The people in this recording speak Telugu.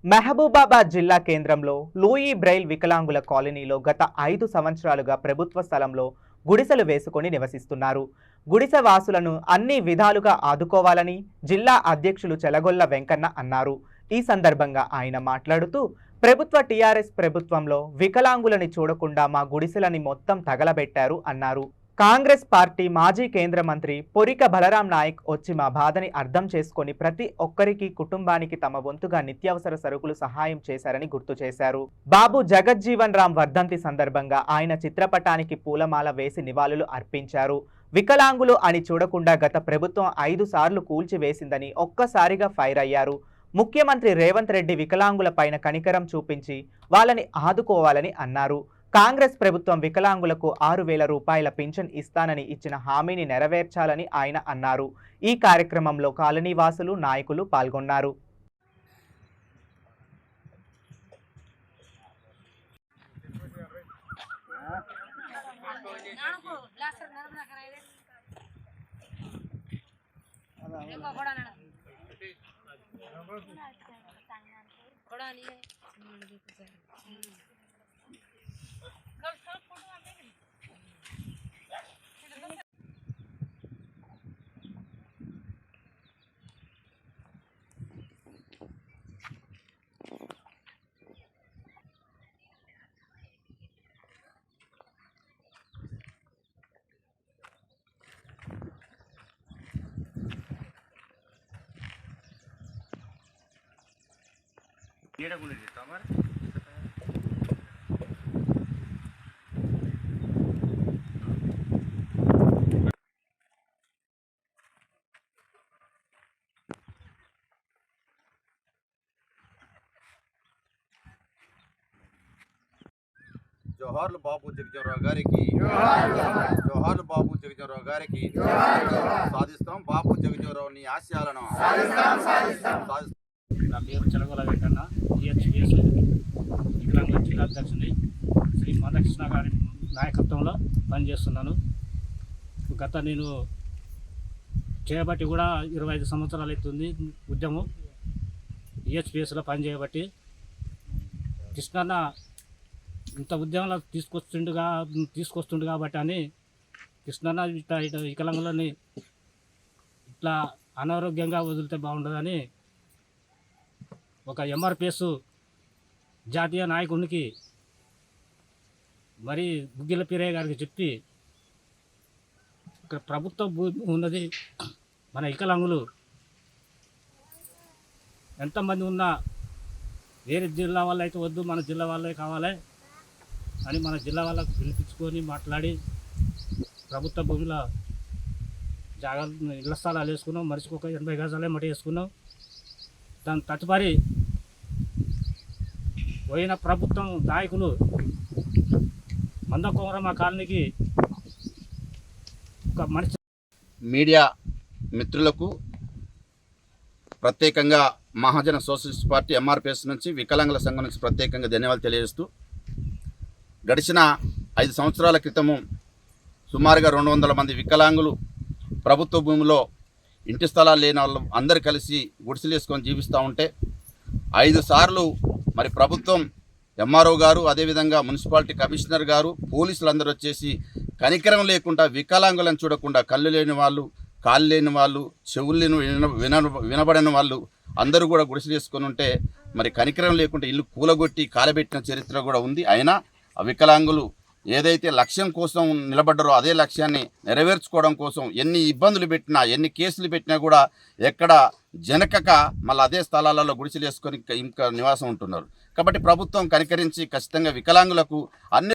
మహబూబాబాద్ జిల్లా కేంద్రంలో లూయి బ్రెయిల్ వికలాంగుల కాలనీలో గత 5 సంవత్సరాలుగా ప్రభుత్వ స్థలంలో గుడిసెలు వేసుకొని నివసిస్తున్నారు. గుడిసె వాసులను అన్ని విధాలుగా ఆదుకోవాలని జిల్లా అధ్యక్షులు చెలగొల్ల వెంకన్న అన్నారు. ఈ సందర్భంగా ఆయన మాట్లాడుతూ ప్రభుత్వ టీఆర్ఎస్ ప్రభుత్వంలో వికలాంగులని చూడకుండా మా గుడిసెలని మొత్తం తగలబెట్టారు అన్నారు. కాంగ్రెస్ పార్టీ మాజీ కేంద్ర మంత్రి పొరిక బలరాం నాయక్ వచ్చి మా బాధని అర్థం చేసుకొని ప్రతి ఒక్కరికి కుటుంబానికి తమ వంతుగా నిత్యావసర సరుకులు సహాయం చేశారని గుర్తు చేశారు. బాబు జగజ్జీవన్ రామ్ వర్ధంతి సందర్భంగా ఆయన చిత్రపటానికి పూలమాల వేసి నివాళులు అర్పించారు. వికలాంగులు అని చూడకుండా గత ప్రభుత్వం 5 సార్లు కూల్చివేసిందని ఒక్కసారిగా ఫైర్ అయ్యారు. ముఖ్యమంత్రి రేవంత్ రెడ్డి వికలాంగుల పైన కనికరం చూపించి వాళ్ళని ఆదుకోవాలని అన్నారు. కాంగ్రెస్ ప్రభుత్వం వికలాంగులకు 6,000 రూపాయల పింఛన్ ఇస్తానని ఇచ్చిన హామీని నెరవేర్చాలని ఆయన అన్నారు. ఈ కార్యక్రమంలో కాలనీ వాసులు, నాయకులు పాల్గొన్నారు. జోహార్లు బాబు జగజ్జీవన్ గారికి, జోహార్లు బాబు జగజ్జీవన్ గారికి. సాధిస్తాం బాబు జగజ్జీవన్ ఆశయాలను. నా పేరు చెలగొల వెంకన్న, జిహెచ్పిఎస్ వికలాంగుల జిల్లా అధ్యక్షుని శ్రీ మందకృష్ణ గారి నాయకత్వంలో పనిచేస్తున్నాను. గత నేను చేయబట్టి కూడా 25 సంవత్సరాలు అవుతుంది ఉద్యమం. జిహెచ్పిఎస్లో పనిచేయబట్టి కృష్ణన్న ఇంత ఉద్యమంలో తీసుకొస్తుండు కాబట్టి అని కృష్ణన్న ఇట్లా వికలాంగులని ఇట్లా అనారోగ్యంగా వదిలితే బాగుండదని ఒక ఎంఆర్పిఎస్ జాతీయ నాయకునికి మరి గుగ్గిల పీరయ్య గారికి చెప్పి ఇక్కడ ప్రభుత్వ భూమి ఉన్నది, మన వికలాంగులు ఎంతమంది ఉన్నా వేరే జిల్లా వాళ్ళు అయితే వద్దు, మన జిల్లా వాళ్ళే కావాలి అని మన జిల్లా వాళ్ళకు పిలిపించుకొని మాట్లాడి ప్రభుత్వ భూమిలో ఇళ్ల స్థలాలు వేసుకున్నాం. మనిషికి ఒక 80 గజాలే మట్టి వేసుకున్నాం. దాని తదుపరి పోయిన ప్రభుత్వం నాయకులు మందకోమరమ్మ కాలనీకి ఒక మనిషి. మీడియా మిత్రులకు ప్రత్యేకంగా మహాజన సోషలిస్ట్ పార్టీ ఎంఆర్పిఎస్ నుంచి, వికలాంగుల సంఘం నుంచి ప్రత్యేకంగా ధన్యవాదాలు తెలియజేస్తూ, గడిచిన 5 సంవత్సరాల క్రితము సుమారుగా 200 మంది వికలాంగులు ప్రభుత్వ భూమిలో ఇంటి స్థలాలు లేని వాళ్ళు అందరూ కలిసి గుడిసెలు వేసుకొని జీవిస్తూ ఉంటే 5 సార్లు మరి ప్రభుత్వం, ఎంఆర్ఓ గారు, అదేవిధంగా మున్సిపాలిటీ కమిషనర్ గారు, పోలీసులు అందరూ వచ్చేసి కనికరం లేకుండా వికలాంగులను చూడకుండా కళ్ళు లేని వాళ్ళు, కాళ్ళు లేని వాళ్ళు, చెవులు వినబడని వాళ్ళు అందరూ కూడా గుడిసెలు వేసుకొని ఉంటే మరి కనికరం లేకుండా ఇల్లు కూలగొట్టి కాలబెట్టిన చరిత్ర కూడా ఉంది. అయినా ఆ వికలాంగులు ఏదైతే లక్ష్యం కోసం నిలబడ్డారో అదే లక్ష్యాన్ని నెరవేర్చుకోవడం కోసం ఎన్ని ఇబ్బందులు పెట్టినా, ఎన్ని కేసులు పెట్టినా కూడా ఎక్కడ జనకక మళ్ళీ అదే స్థలాలలో గుడిసెలు వేసుకొని ఇంకా నివాసం ఉంటున్నారు. కాబట్టి ప్రభుత్వం కనికరించి ఖచ్చితంగా వికలాంగులకు అన్ని